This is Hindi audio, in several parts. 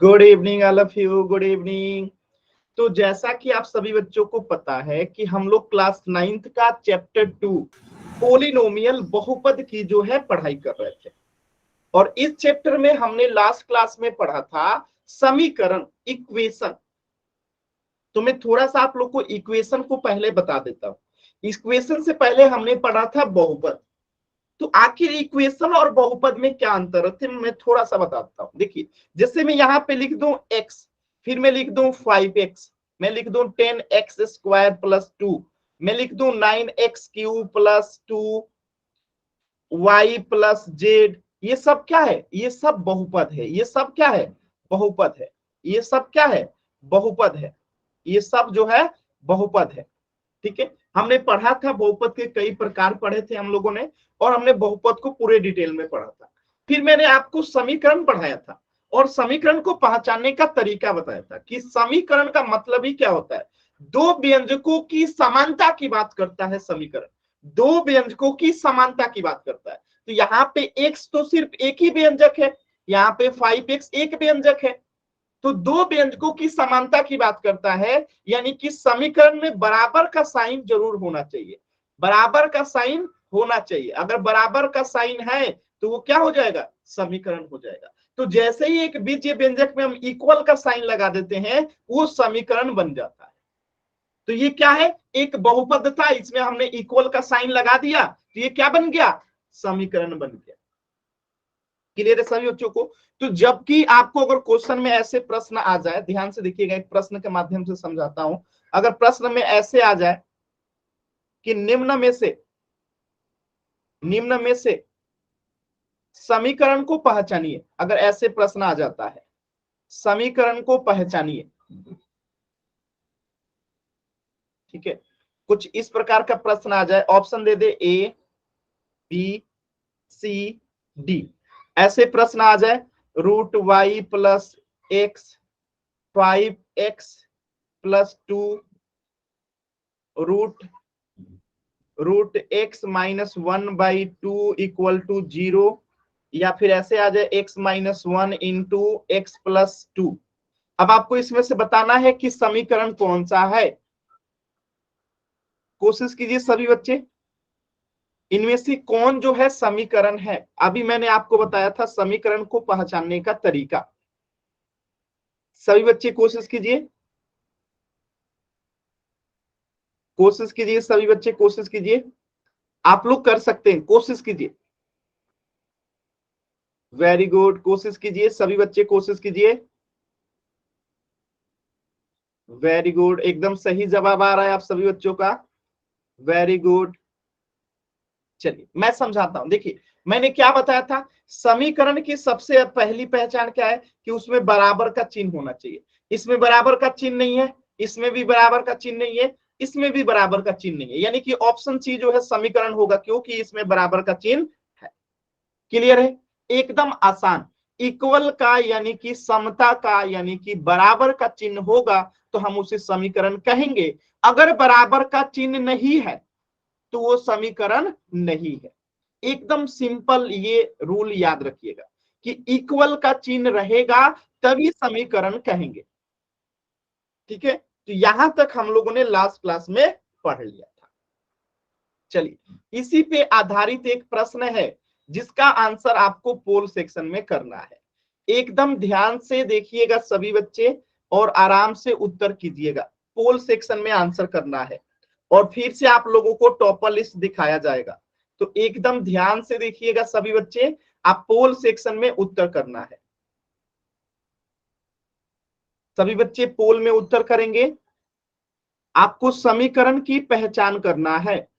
Good evening all of you, good evening. तो जैसा कि आप सभी बच्चों को पता है कि हम लोग क्लास 9th का चैप्टर 2 पोलिनोमियल बहुपद की जो है पढ़ाई कर रहे थे। और इस चैप्टर में हमने लास्ट क्लास में पढ़ा था समीकरण, इक्वेशन। तो मैं थोड़ा सा आप लोग को इक्वेशन को पहले बता देता हूं। इक्वेशन से पहले हमने पढ़ा था बहुपद। तो आखिर इक्वेशन और बहुपद में क्या अंतर है मैं थोड़ा सा बताता हूं। देखिए, जैसे मैं यहाँ पे लिख दूं x, फिर मैं लिख दूं 5x, मैं लिख दूं 10x स्क्वायर प्लस 2, मैं लिख दूं 9x cube plus 2y plus z। ये सब क्या है? ये सब बहुपद है। ये सब क्या है? बहुपद है। ये सब क्या है? बहुपद है। ये सब जो है बहुपद है। ठीक है, हमने पढ़ा था बहुपद के कई प्रकार पढ़े थे हम लोगों ने, और हमने बहुपद को पूरे डिटेल में पढ़ा था। फिर मैंने आपको समीकरण पढ़ाया था और समीकरण को पहचानने का तरीका बताया था कि समीकरण का मतलब ही क्या होता है। दो व्यंजकों की समानता की बात करता है समीकरण। दो व्यंजकों की समानता की बात करता है। तो यहाँ पे x तो सिर्फ एक ही व्यंजक है, यहाँ पे 5x एक व्यंजक है। तो दो व्यंजकों की समानता की बात करता है, यानी कि समीकरण में बराबर का साइन जरूर होना चाहिए। बराबर का साइन होना चाहिए। अगर बराबर का साइन है तो वो क्या हो जाएगा? समीकरण हो जाएगा। तो जैसे ही एक बीजीय व्यंजक में हम इक्वल का साइन लगा देते हैं, वो समीकरण बन जाता है। तो ये क्या है? एक बहुपद था, इसमें हमने इक्वल का साइन लगा दिया, तो ये क्या बन गया? समीकरण बन गया। क्लियर है सभी बच्चों को? तो जबकि आपको अगर क्वेश्चन में ऐसे प्रश्न आ जाए, ध्यान से देखिएगा, एक प्रश्न के माध्यम से समझाता हूं। अगर प्रश्न में ऐसे आ जाए कि निम्न में से समीकरण को पहचानिए, अगर ऐसे प्रश्न आ जाता है, समीकरण को पहचानिए। ठीक है, कुछ इस प्रकार का प्रश्न आ जाए, ऑप्शन दे दे ए बी सी डी, ऐसे प्रश्न आ जाए, √y plus x, 5x plus 2, root x minus 1/2 equal to 0, या फिर ऐसे आ जाए x-1 इंटू एक्स प्लस 2। अब आपको इसमें से बताना है कि समीकरण कौन सा है। कोशिश कीजिए सभी बच्चे, इनमें से कौन जो है समीकरण है। अभी मैंने आपको बताया था समीकरण को पहचानने का तरीका। सभी बच्चे कोशिश कीजिए, कोशिश कीजिए सभी बच्चे, कोशिश कीजिए। आप लोग कर सकते हैं, कोशिश कीजिए। वेरी गुड, कोशिश कीजिए सभी बच्चे, कोशिश कीजिए। वेरी गुड, एकदम सही जवाब आ रहा है आप सभी बच्चों का। Very good. चलिए मैं समझाता हूं। देखिए, मैंने क्या बताया था, समीकरण की सबसे पहली पहचान क्या है कि उसमें बराबर का चिन्ह होना चाहिए। इसमें बराबर का चिन्ह नहीं है, इसमें भी बराबर का चिन्ह नहीं है, इसमें भी बराबर का चिन्ह नहीं है, यानी कि ऑप्शन सी जो है समीकरण होगा, क्योंकि इसमें बराबर का चिन्ह है। क्लियर है? एकदम आसान। इक्वल का यानी कि समता का यानी कि बराबर का चिन्ह होगा तो हम उसे समीकरण कहेंगे। अगर बराबर का चिन्ह नहीं है तो वो समीकरण नहीं है। एकदम सिंपल, ये रूल याद रखिएगा कि इक्वल का चिन्ह रहेगा तभी समीकरण कहेंगे। ठीक है, तो यहां तक हम लोगों ने लास्ट क्लास में पढ़ लिया था। चलिए, इसी पे आधारित एक प्रश्न है जिसका आंसर आपको पोल सेक्शन में करना है। एकदम ध्यान से देखिएगा सभी बच्चे और आराम से उत्तर कीजिएगा। पोल सेक्शन में आंसर करना है और फिर से आप लोगों को टॉपर लिस्ट दिखाया जाएगा। तो एकदम ध्यान से देखिएगा सभी बच्चे, आप पोल सेक्शन में उत्तर करना है। सभी बच्चे पोल में उत्तर करेंगे। आपको समीकरण की पहचान करना है।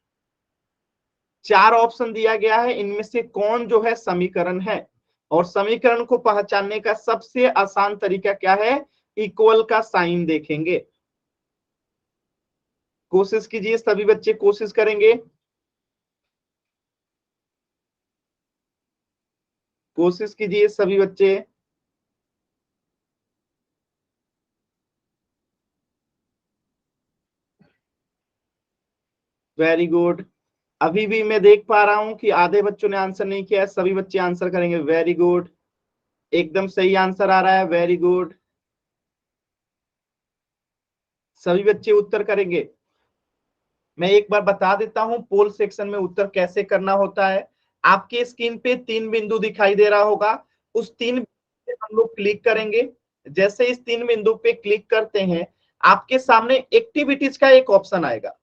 4 ऑप्शन दिया गया है, इनमें से कौन जो है समीकरण है। और समीकरण को पहचानने का सबसे आसान तरीका क्या है? इक्वल का साइन देखेंगे। कोशिश कीजिए सभी बच्चे, कोशिश करेंगे, कोशिश कीजिए सभी बच्चे। Very good. अभी भी मैं देख पा रहा हूं कि आधे बच्चों ने आंसर नहीं किया है, सभी बच्चे आंसर करेंगे। वेरी गुड, एकदम सही आंसर आ रहा है, वेरी गुड। सभी बच्चे उत्तर करेंगे। मैं एक बार बता देता हूं पोल सेक्शन में उत्तर कैसे करना होता है। आपके स्क्रीन पे 3 बिंदु दिखाई दे रहा होगा, उस 3 बिंदु पे हम लोग क्लिक करेंगे। जैसे इस 3 बिंदु पे क्लिक करते हैं, आपके सामने एक्टिविटीज का एक ऑप्शन आएगा।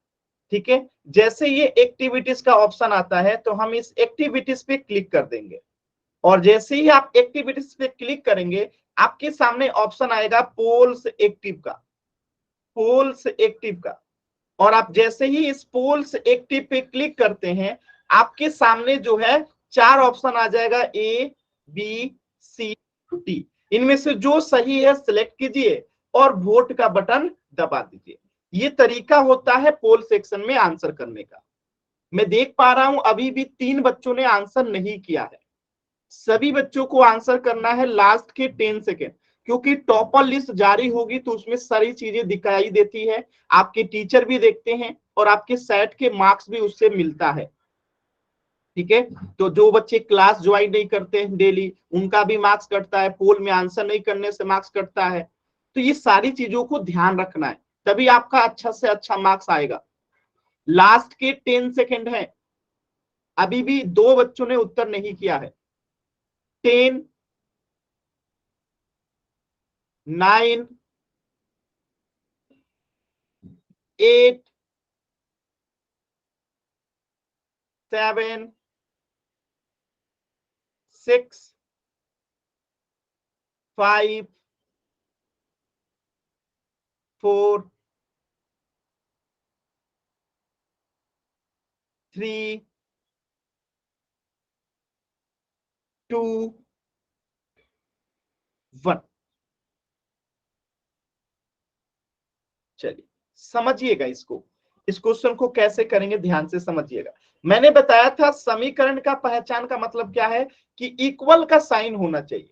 ठीक है, जैसे ये एक्टिविटीज का ऑप्शन आता है तो हम इस एक्टिविटीज पे क्लिक कर देंगे, और जैसे ही आप एक्टिविटीज पे क्लिक करेंगे, आपके सामने ऑप्शन आएगा पोल्स एक्टिव का, पोल्स एक्टिव का। और आप जैसे ही इस पोल्स एक्टिव पे क्लिक करते हैं, आपके सामने जो है 4 ऑप्शन आ जाएगा, ए बी सी डी। इनमें से जो सही है सिलेक्ट कीजिए और वोट का बटन दबा दीजिए। ये तरीका होता है पोल सेक्शन में आंसर करने का। मैं देख पा रहा हूं अभी भी 3 बच्चों ने आंसर नहीं किया है। सभी बच्चों को आंसर करना है लास्ट के 10 सेकेंड, क्योंकि टॉपर लिस्ट जारी होगी तो उसमें सारी चीजें दिखाई देती है, आपके टीचर भी देखते हैं और आपके सेट के मार्क्स भी उससे मिलता है। ठीक है, तो जो बच्चे क्लास ज्वाइन नहीं करते हैं डेली, उनका भी मार्क्स कटता है, पोल में आंसर नहीं करने से मार्क्स कटता है। तो ये सारी चीजों को ध्यान रखना है, तभी आपका अच्छा से अच्छा मार्क्स आएगा। लास्ट के 10 सेकेंड है, अभी भी 2 बच्चों ने उत्तर नहीं किया है। 10, 9, 8, 7, 6, 5, 4, 3, 2, 1। चलिए समझिएगा इसको, इस क्वेश्चन को कैसे करेंगे ध्यान से समझिएगा। मैंने बताया था समीकरण का पहचान का मतलब क्या है कि इक्वल का साइन होना चाहिए।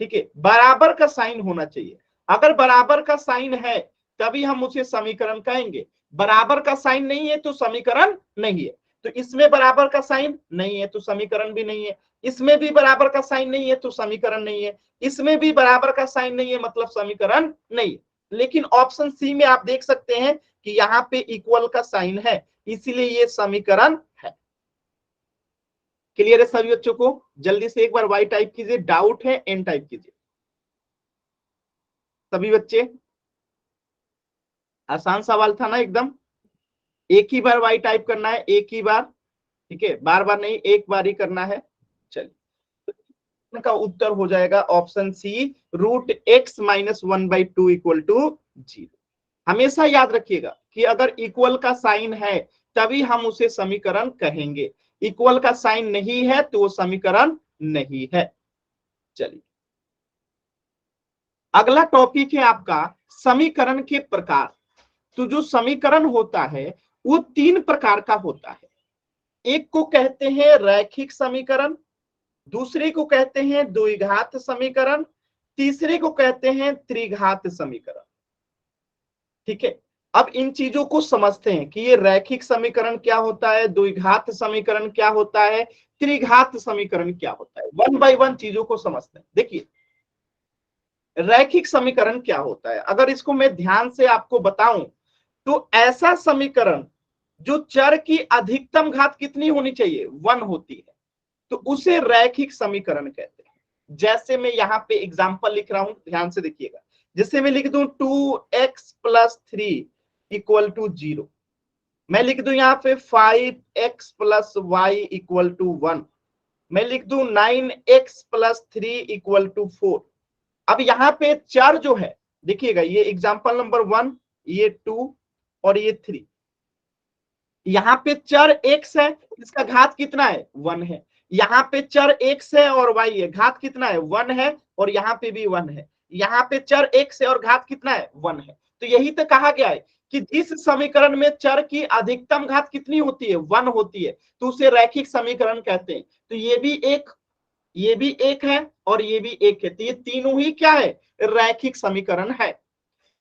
ठीक है, बराबर का साइन होना चाहिए। अगर बराबर का साइन है तभी हम उसे समीकरण कहेंगे, बराबर का साइन नहीं है तो समीकरण नहीं है। तो इसमें बराबर का साइन नहीं है तो समीकरण भी नहीं है, इसमें भी बराबर का साइन नहीं है तो समीकरण नहीं है, इसमें भी बराबर का साइन नहीं है मतलब समीकरण नहीं है। लेकिन ऑप्शन सी में आप देख सकते हैं कि यहाँ पे इक्वल का साइन है, इसीलिए ये समीकरण है। क्लियर है सभी बच्चों को? जल्दी से एक बार वाई टाइप कीजिए, डाउट है एन टाइप कीजिए सभी बच्चे। आसान सवाल था ना एकदम। एक ही बार वाई टाइप करना है, एक ही बार। ठीक है, बार बार नहीं, एक बार ही करना है। चलिए, का उत्तर हो जाएगा option C, √x-1/2 equal to 0। हमेशा याद रखिएगा कि अगर इक्वल का साइन है तभी हम उसे समीकरण कहेंगे, इक्वल का साइन नहीं है तो वो समीकरण नहीं है। चलिए, अगला टॉपिक है आपका समीकरण के प्रकार। तो जो समीकरण होता है वो 3 प्रकार का होता है। एक को कहते हैं रैखिक समीकरण, दूसरे को कहते हैं द्विघात समीकरण, तीसरे को कहते हैं त्रिघात समीकरण। ठीक है, अब इन चीजों को समझते हैं कि ये रैखिक समीकरण क्या होता है, द्विघात समीकरण क्या होता है, त्रिघात समीकरण क्या होता है। 1 बाय 1 चीजों को समझते हैं। देखिए, रैखिक समीकरण क्या होता है, अगर इसको मैं ध्यान से आपको बताऊं तो ऐसा समीकरण जो चर की अधिकतम घात कितनी होनी चाहिए, 1 होती है, तो उसे रैखिक समीकरण कहते हैं। जैसे मैं यहाँ पे एग्जांपल लिख रहा हूं, ध्यान से देखिएगा। जैसे मैं लिख दूं 2x+3 इक्वल टू 0, मैं लिख दूं यहाँ पे 5x+y इक्वल टू 1, मैं लिख दूं 9x+3 इक्वल टू 4। अब यहाँ पे चर जो है, देखिएगा, ये एग्जांपल नंबर 1, ये 2 और ये 3। यहाँ पे चर x है, इसका घात कितना है, 1 है। यहाँ पे चर x है और y है, घात कितना है, 1 है, और यहाँ पे भी 1 है। यहाँ पे चर x है और घात कितना है, 1 है। तो यही तो कहा गया है कि जिस समीकरण में चर की अधिकतम घात कितनी होती है, 1 होती है, तो उसे रैखिक समीकरण कहते हैं। तो ये भी एक, ये भी एक है और ये भी एक है, तो ये तीनों ही क्या है, रैखिक समीकरण है।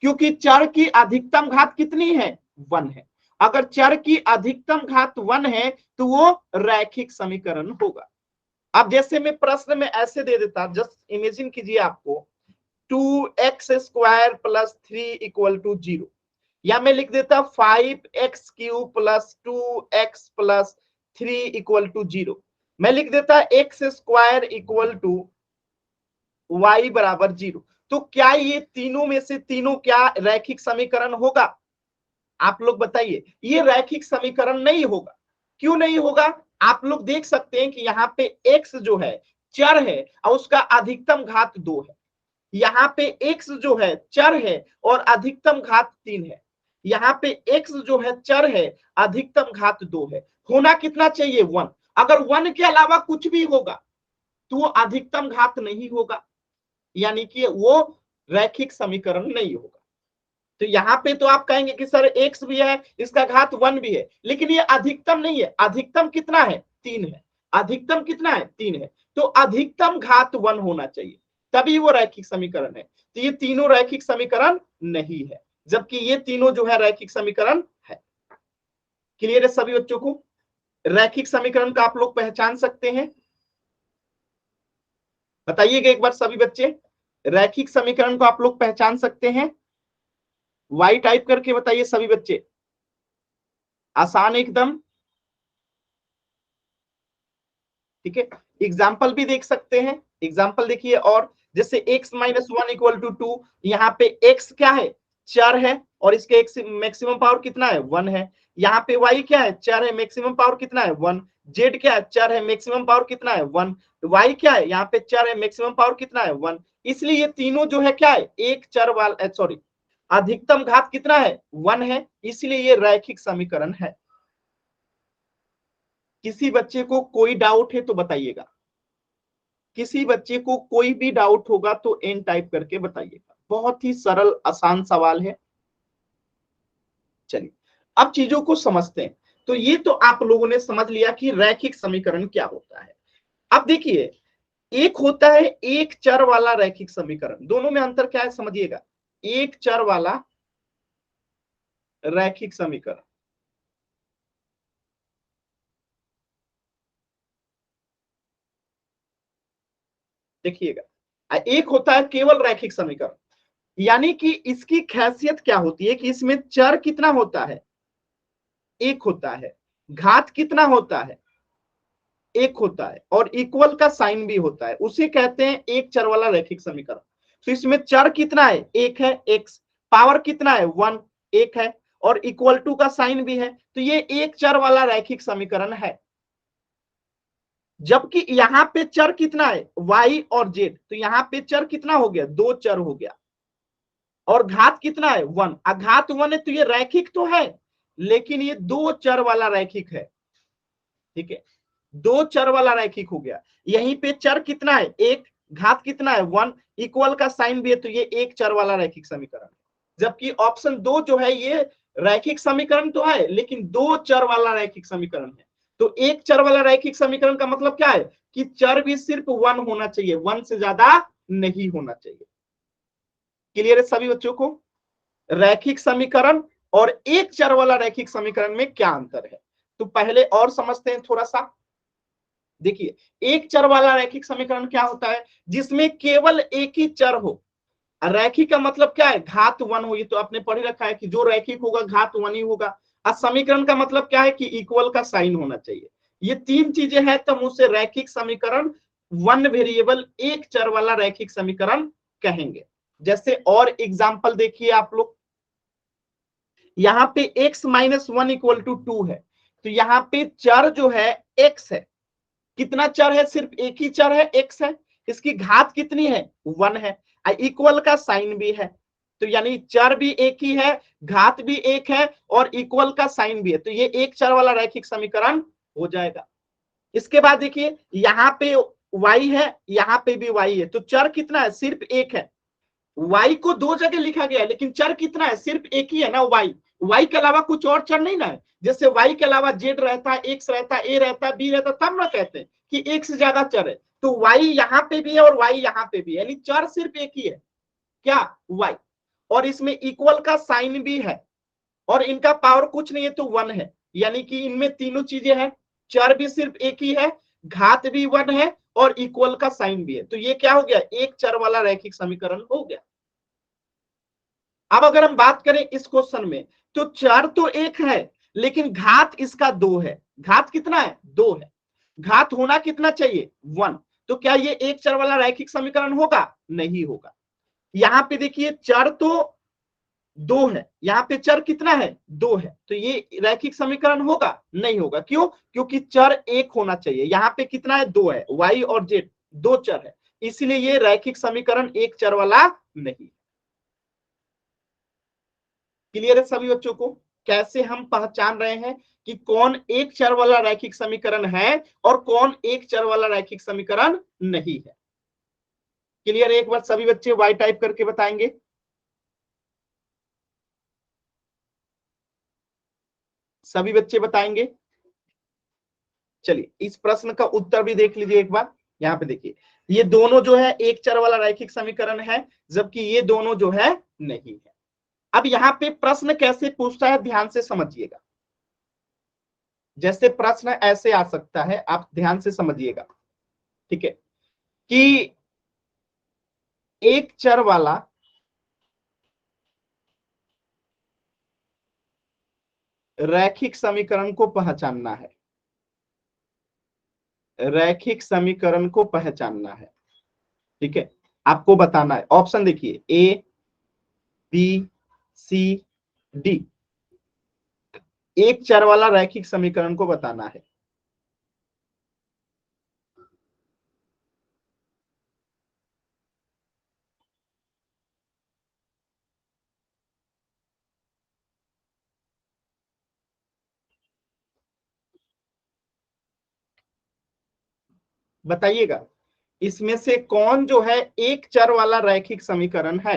क्योंकि चर की अधिकतम घात कितनी है, 1 है। अगर चर की अधिकतम घात 1 है तो वो रैखिक समीकरण होगा। अब जैसे मैं प्रश्न में ऐसे दे देता, जस्ट इमेजिन कीजिए आपको 2x² प्लस 3 इक्वल टू 0, या मैं लिख देता 5x³ plus 2x plus 3 equal to 0, मैं लिख देता x² इक्वल टू y बराबर 0। तो क्या ये तीनों में से तीनों क्या रैखिक समीकरण होगा? आप लोग बताइए। ये रैखिक समीकरण नहीं होगा। क्यों नहीं होगा? आप लोग देख सकते हैं कि यहाँ पे x जो है चर है और उसका अधिकतम घात 2 है। यहाँ पे x जो है चर है और अधिकतम घात 3 है। यहाँ पे x जो है चर है, अधिकतम घात 2 है। होना कितना चाहिए? 1। अगर 1 के अलावा कुछ भी होगा तो वो अधिकतम घात नहीं होगा, यानी कि वो रैखिक समीकरण नहीं होगा। तो यहाँ पे तो आप कहेंगे कि सर x भी है, इसका घात 1 भी है, लेकिन ये अधिकतम नहीं है। अधिकतम कितना है? 3 है। अधिकतम कितना है? 3 है। तो अधिकतम घात 1 होना चाहिए, तभी वो रैखिक समीकरण है। तो ये तीनों रैखिक समीकरण नहीं है, जबकि ये तीनों जो है रैखिक समीकरण है। क्लियर है सभी बच्चों को? रैखिक समीकरण का आप लोग पहचान सकते हैं? बताइएगा एक बार सभी बच्चे, रैखिक समीकरण को आप लोग पहचान सकते हैं? वाई टाइप करके बताइए सभी बच्चे। आसान एकदम, ठीक है। एग्जाम्पल भी देख सकते हैं, एग्जाम्पल देखिए। और जैसे x माइनस 1 इक्वल टू 2, यहाँ पे x क्या है? चर है, और इसके x मैक्सिमम पावर कितना है? 1 है। यहाँ पे y क्या है? चर है, मैक्सिमम पावर कितना है? 1। z क्या है? चर है, मैक्सिमम पावर कितना है? 1। y क्या है? यहाँ पे चर है, मैक्सिमम पावर कितना है? 1। इसलिए ये तीनों जो है क्या है? एक चर वाला, सॉरी, अधिकतम घात कितना है? 1 है, इसलिए ये रैखिक समीकरण है। किसी बच्चे को कोई डाउट है तो बताइएगा। किसी बच्चे को कोई भी डाउट होगा तो एन टाइप करके बताइएगा। बहुत ही सरल आसान सवाल है। चलिए अब चीजों को समझते हैं। तो ये तो आप लोगों ने समझ लिया कि रैखिक समीकरण क्या होता है। अब देखिए, एक होता है एक चर वाला रैखिक समीकरण। दोनों में अंतर क्या है समझिएगा। एक चर वाला रैखिक समीकरण, देखिएगा, एक होता है केवल रैखिक समीकरण, यानी कि इसकी खासियत क्या होती है कि इसमें चर कितना होता है? एक होता है। घात कितना होता है? एक होता है। और इक्वल का साइन भी होता है, उसे कहते हैं एक चर वाला रैखिक समीकरण। तो इसमें चर कितना है? एक है, एक्स। पावर कितना है? 1, एक है। और इक्वल टू का साइन भी है, तो ये एक चर वाला रैखिक समीकरण है। जबकि यहाँ पे चर कितना है? y और z। तो यहाँ पे चर कितना हो गया? दो चर हो गया। और घात कितना है? 1। घात 1 है, तो ये रैखिक तो है, लेकिन ये दो चर वाला रैखिक है। ठीक है, दो चर वाला रैखिक हो गया। यहीं पे चर कितना है? एक। घात कितना है? 1। इक्वल का साइन भी है, तो ये एक चर वाला रैखिक समीकरण है। जबकि ऑप्शन 2 जो है ये रैखिक समीकरण तो है, लेकिन दो चर वाला रैखिक समीकरण है। तो एक चर वाला रैखिक समीकरण का मतलब क्या है कि चर भी सिर्फ 1 होना चाहिए, 1 से ज्यादा नहीं होना चाहिए। क्लियर है सभी बच्चों को? रैखिक समीकरण और एक चर वाला रैखिक समीकरण में क्या अंतर है, तो पहले और समझते हैं थोड़ा सा। देखिए, एक चर वाला रैखिक समीकरण क्या होता है? जिसमें केवल एक ही चर हो। रैखिक का मतलब क्या है? घात 1 हो। ये तो आपने पढ़ रखा है कि जो रैखिक होगा घात 1 ही होगा। और समीकरण का मतलब क्या है कि इक्वल का साइन होना चाहिए। ये तीन चीजें हैं, तो हम उसे रैखिक समीकरण, वन वेरिएबल एक चर वाला रैखिक समीकरण कहेंगे। जैसे और एग्जाम्पल देखिए आप लोग, यहाँ पे x माइनस 1 इक्वल टू 2 है। तो यहाँ पे चर जो है x है। कितना चर है? सिर्फ एक ही चर है, x है। इसकी घात कितनी है? 1 है। इक्वल का साइन भी है, तो यानी चर भी एक ही है, घात भी एक है, और इक्वल का साइन भी है। तो ये एक चर वाला रैखिक समीकरण हो जाएगा। इसके बाद देखिए, यहाँ पे y है, यहाँ पे भी y है। तो चर कितना है? सिर्फ एक है। y को दो जगह लिखा गया है, लेकिन चर कितना है? सिर्फ एक ही है ना, y के अलावा कुछ और चर नहीं ना है। जैसे y के अलावा z रहता है, x रहता है, a रहता है, b रहता है, तब ना कहते हैं कि एक से ज्यादा चर है। तो y यहाँ पे भी है और y यहाँ पे भी है, यानी चर सिर्फ एक ही है, क्या? y। और इसमें इक्वल का साइन भी है, और इनका पावर कुछ नहीं है, तो 1 है। यानी कि इनमें तीनों चीजें हैं, चर भी सिर्फ एक ही है, घात भी 1 है, और इक्वल का साइन भी है, तो ये क्या हो गया, एक चर वाला रैखिक समीकरण हो गया। अब अगर हम बात करें इस क्वेश्चन में, तो चर तो एक है लेकिन घात इसका 2 है। घात कितना है, 2 है। घात होना कितना चाहिए, 1। तो क्या ये एक चर वाला रैखिक समीकरण होगा, नहीं होगा। यहां पे देखिए चर तो 2 है, यहाँ पे चर कितना है, 2 है, तो ये रैखिक समीकरण होगा, नहीं होगा। क्यों, क्योंकि चर एक होना चाहिए। यहाँ पे कितना है, 2 है, y और z 2 चर है, इसलिए ये रैखिक समीकरण एक चर वाला नहीं। क्लियर है सभी बच्चों को, कैसे हम पहचान रहे हैं कि कौन एक चर वाला रैखिक समीकरण है और कौन एक चर वाला रैखिक समीकरण नहीं है। क्लियर, एक बार सभी बच्चे वाई टाइप करके बताएंगे। सभी बच्चे बताएंगे। चलिए इस प्रश्न का उत्तर भी देख लीजिए एक बार। यहाँ पे देखिए, ये दोनों जो है एक चर वाला रैखिक समीकरण है, जबकि ये दोनों जो है नहीं है। अब यहाँ पे प्रश्न कैसे पूछता है, ध्यान से समझिएगा। जैसे प्रश्न ऐसे आ सकता है, आप ध्यान से समझिएगा, ठीक है, कि एक चर वाला रैखिक समीकरण को पहचानना है, रैखिक समीकरण को पहचानना है, ठीक है। आपको बताना है, ऑप्शन देखिए ए बी सी डी, एक चर वाला रैखिक समीकरण को बताना है। बताइएगा इसमें से कौन जो है एक चर वाला रैखिक समीकरण है।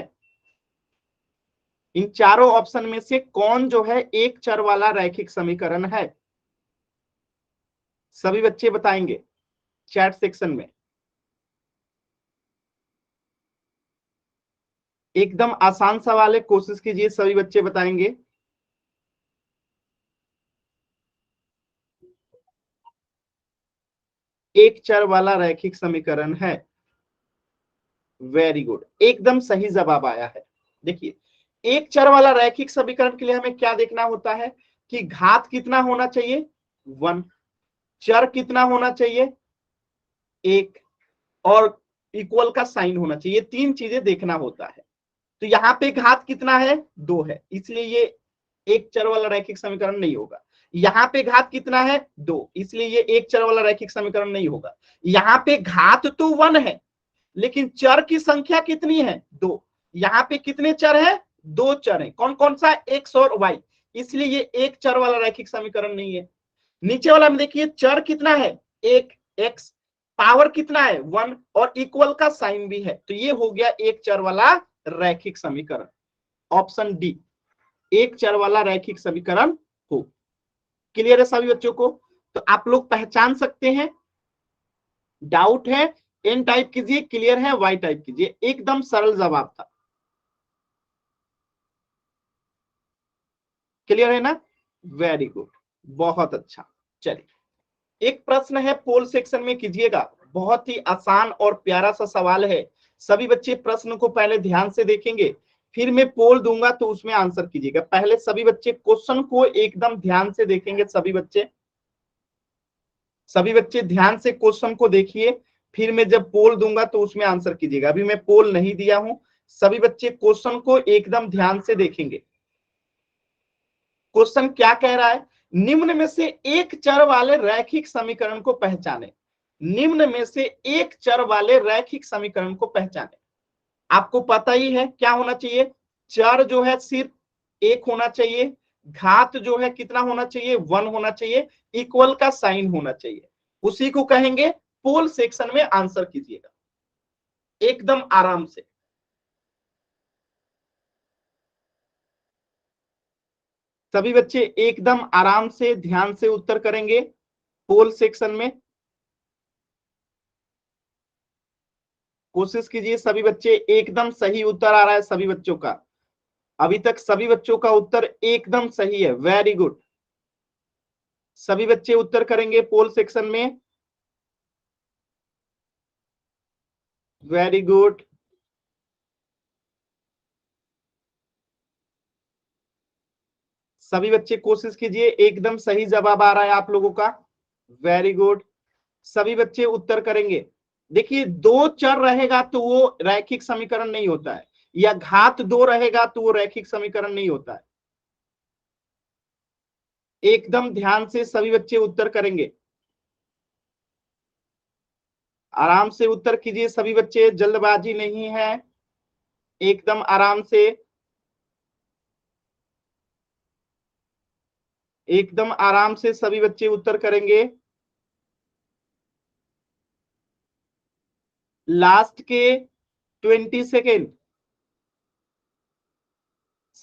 इन चारों ऑप्शन में से कौन जो है एक चर वाला रैखिक समीकरण है, सभी बच्चे बताएंगे चैट सेक्शन में। एकदम आसान सवाल है, कोशिश कीजिए सभी बच्चे बताएंगे। एक चर वाला रैखिक समीकरण है, वेरी गुड, एकदम सही जवाब आया है। देखिए एक चर वाला रैखिक समीकरण के लिए हमें क्या देखना होता है कि घात कितना होना चाहिए, 1, चर कितना होना चाहिए, 1, और इक्वल का साइन होना चाहिए। तीन चीजें देखना होता है। तो यहाँ पे घात कितना है, 2 है, इसलिए ये एक चर वाला रैखिक समीकरण नहीं होगा। यहाँ पे घात कितना है, 2, इसलिए ये एक चर वाला रैखिक समीकरण नहीं होगा। यहाँ पे घात तो 1 है लेकिन चर की संख्या कितनी है, 2। यहाँ पे कितने चर है, 2 चर है, कौन कौन सा, x और y, इसलिए ये एक चर वाला रैखिक समीकरण नहीं है। नीचे वाला में देखिए चर कितना है, एक, x, पावर कितना है, 1, और इक्वल का साइन भी है, तो ये हो गया एक चर वाला रैखिक समीकरण। ऑप्शन डी एक चर वाला रैखिक समीकरण हो। क्लियर है सभी बच्चों को, तो आप लोग पहचान सकते हैं। डाउट है एन टाइप कीजिए, क्लियर है वाई टाइप कीजिए, एकदम सरल जवाब था। क्लियर है ना, वेरी गुड, बहुत अच्छा। चलिए एक प्रश्न है पोल सेक्शन में कीजिएगा, बहुत ही आसान और प्यारा सा सवाल है। सभी बच्चे प्रश्न को पहले ध्यान से देखेंगे, फिर मैं पोल दूंगा तो उसमें आंसर कीजिएगा। पहले सभी बच्चे क्वेश्चन को एकदम ध्यान से देखेंगे। सभी बच्चे ध्यान से क्वेश्चन को देखिए, फिर मैं जब पोल दूंगा तो उसमें आंसर कीजिएगा। अभी मैं पोल नहीं दिया हूं, सभी बच्चे क्वेश्चन को एकदम ध्यान से देखेंगे। क्वेश्चन क्या कह रहा है, निम्न में से एक चर वाले रैखिक समीकरण को पहचाने। निम्न में से एक चर वाले रैखिक समीकरण को पहचाने। आपको पता ही है क्या होना चाहिए, चर जो है सिर्फ एक होना चाहिए, घात जो है कितना होना चाहिए, 1 होना चाहिए, इक्वल का साइन होना चाहिए। उसी को कहेंगे पोल सेक्शन में आंसर कीजिएगा एकदम आराम से। सभी बच्चे एकदम आराम से ध्यान से उत्तर करेंगे पोल सेक्शन में। कोशिश कीजिए सभी बच्चे, एकदम सही उत्तर आ रहा है सभी बच्चों का। अभी तक सभी बच्चों का उत्तर एकदम सही है, वेरी गुड। सभी बच्चे उत्तर करेंगे पोल सेक्शन में। Very good. सभी बच्चे कोशिश कीजिए, एकदम सही जवाब आ रहा है आप लोगों का। Very good. सभी बच्चे उत्तर करेंगे। देखिए, दो चर रहेगा तो वो रैखिक समीकरण नहीं होता है, या घात दो रहेगा तो वो रैखिक समीकरण नहीं होता है। एकदम ध्यान से सभी बच्चे उत्तर करेंगे। आराम से उत्तर कीजिए सभी बच्चे, जल्दबाजी नहीं है, एकदम आराम से, एकदम आराम से सभी बच्चे उत्तर करेंगे। लास्ट के 20 सेकेंड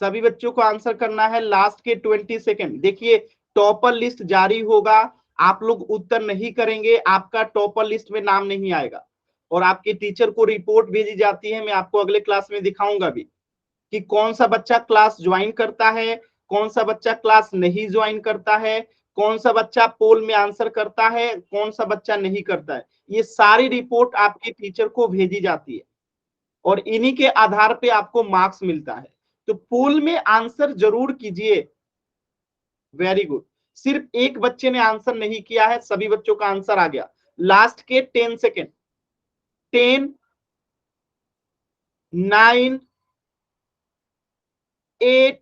सभी बच्चों को आंसर करना है, लास्ट के 20 सेकेंड। देखिए, टॉपर लिस्ट जारी होगा, आप लोग उत्तर नहीं करेंगे, आपका टॉपर लिस्ट में नाम नहीं आएगा, और आपके टीचर को रिपोर्ट भेजी जाती है। मैं आपको अगले क्लास में दिखाऊंगा भी कि कौन सा बच्चा क्लास ज्वाइन करता है, कौन सा बच्चा क्लास नहीं ज्वाइन करता है, कौन सा बच्चा पोल में आंसर करता है, कौन सा बच्चा नहीं करता है। ये सारी रिपोर्ट आपके टीचर को भेजी जाती है, और इन्हीं के आधार पे आपको मार्क्स मिलता है। तो पोल में आंसर जरूर कीजिए। Very good. सिर्फ एक बच्चे ने आंसर नहीं किया है, सभी बच्चों का आंसर आ गया। लास्ट के 10 सेकेंड। 10, 9, 8,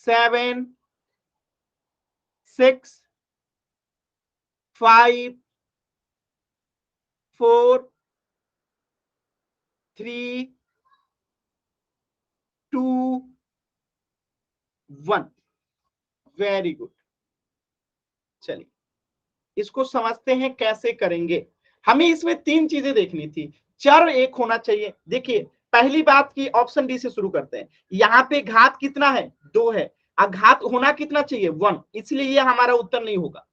7, 6, 5, 4, 3, 2, 1। Very good. चलिए, इसको समझते हैं कैसे करेंगे। हमें इसमें तीन चीजें देखनी थी। चर एक होना चाहिए। देखिए, पहली बात की ऑप्शन डी से शुरू करते हैं। यहाँ पे घात कितना है, 2 है, घात होना कितना चाहिए, 1, इसलिए ये हमारा उत्तर नहीं होगा।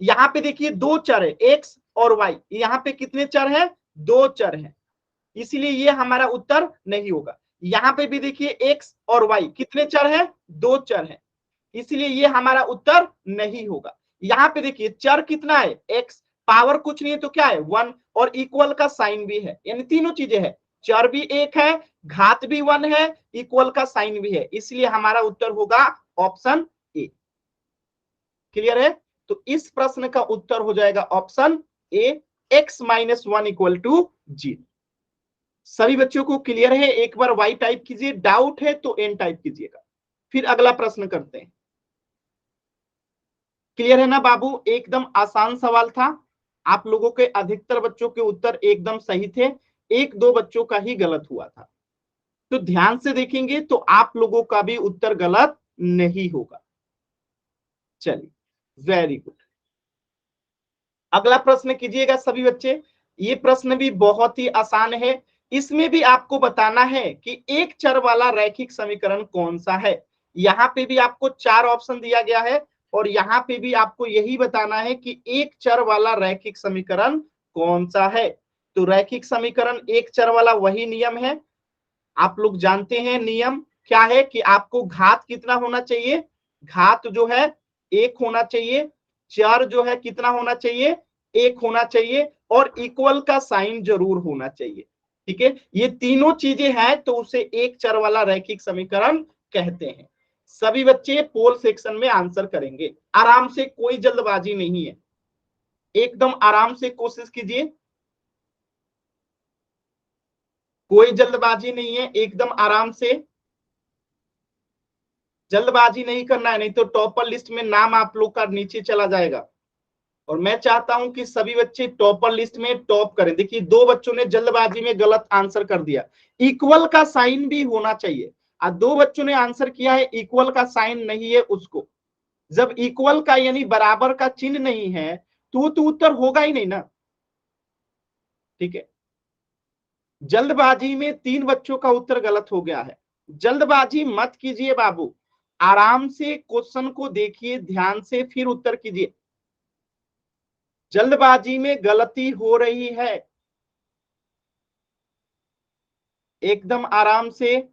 यहाँ पे देखिए दो चर है, एक्स और वाई, यहाँ पे कितने चर हैं, 2 चर हैं, इसलिए ये हमारा उत्तर नहीं होगा। यहाँ पे भी देखिए एक्स और वाई कितने चर हैं, 2 चर हैं, इसलिए ये हमारा उत्तर नहीं होगा। यहाँ पे देखिए चर कितना है, एक्स, पावर कुछ नहीं है तो क्या है, 1, और इक्वल का साइन भी है, यानी तीनों चीजें है, चर भी एक है, घात भी 1 है, इक्वल का साइन भी है, इसलिए हमारा उत्तर होगा ऑप्शन ए। क्लियर है? तो इस प्रश्न का उत्तर हो जाएगा ऑप्शन ए, x-1 = 0। सभी बच्चों को क्लियर है? एक बार वाई टाइप कीजिए, डाउट है तो एन टाइप कीजिएगा। फिर अगला प्रश्न करते हैं। क्लियर है ना बाबू? एकदम आसान सवाल था, आप लोगों के अधिकतर बच्चों के उत्तर एकदम सही थे, एक दो बच्चों का ही गलत हुआ था। तो ध्यान से देखेंगे तो आप लोगों का भी उत्तर गलत नहीं होगा। चलिए, वेरी गुड। अगला प्रश्न कीजिएगा सभी बच्चे। ये प्रश्न भी बहुत ही आसान है, इसमें भी आपको बताना है कि एक चर वाला रैखिक समीकरण कौन सा है। यहाँ पे भी आपको 4 ऑप्शन दिया गया है, और यहाँ पे भी आपको यही बताना है कि एक चर वाला रैखिक समीकरण कौन सा है। तो रैखिक समीकरण एक चर वाला वही नियम है, आप लोग जानते हैं नियम क्या है, कि आपको घात कितना होना चाहिए, घात जो है 1 होना चाहिए, चर जो है कितना होना चाहिए, 1 होना चाहिए, और इक्वल का साइन जरूर होना चाहिए। ठीक है, ये तीनों चीजें हैं तो उसे एक चर वाला रैखिक समीकरण कहते हैं। सभी बच्चे पोल सेक्शन में आंसर करेंगे, आराम से, कोई जल्दबाजी नहीं है, एकदम आराम से कोशिश कीजिए, कोई जल्दबाजी नहीं है, एकदम आराम से, जल्दबाजी नहीं करना है, नहीं तो टॉपर लिस्ट में नाम आप लोग का नीचे चला जाएगा। और मैं चाहता हूं कि सभी बच्चे टॉपर लिस्ट में टॉप करें। देखिए, दो बच्चों ने जल्दबाजी में गलत आंसर कर दिया, इक्वल का साइन भी होना चाहिए, और दो बच्चों ने आंसर किया है इक्वल का साइन नहीं है उसको। जब इक्वल का यानी बराबर का चिन्ह नहीं है तो उत्तर होगा ही नहीं ना। ठीक है, जल्दबाजी में 3 बच्चों का उत्तर गलत हो गया है। जल्दबाजी मत कीजिए बाबू, आराम से क्वेश्चन को देखिए ध्यान से, फिर उत्तर कीजिए। जल्दबाजी में गलती हो रही है, एकदम आराम से।